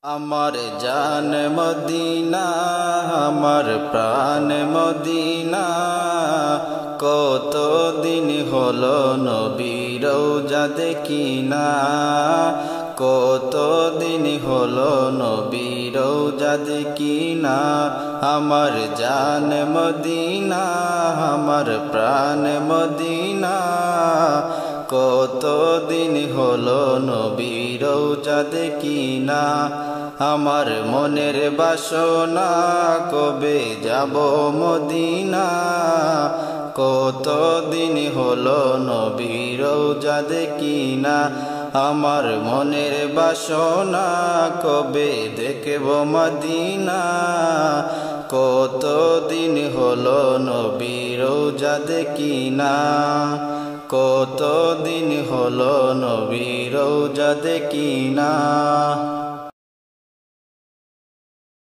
আমার জান মদিনা, আমার প্রাণ মদিনা, কত দিন হলো নবীর রওজা দেখি না, কত দিন হলো নবীর রওজা দেখি না। আমার জান মদিনা, আমার প্রাণ মদিনা, কত দিন হলো নবীর রওজা দেখি না। আমার মনের বাসনা কবে যাব মদিনা, কত দিন হলো নবীর রওজা দেখি না। আমার মনের বাসনা কবে দেখব মদিনা, কত দিন হলো নবীর রওজা দেখি না, কত দিন হলো নবীর রওজা দেখি না।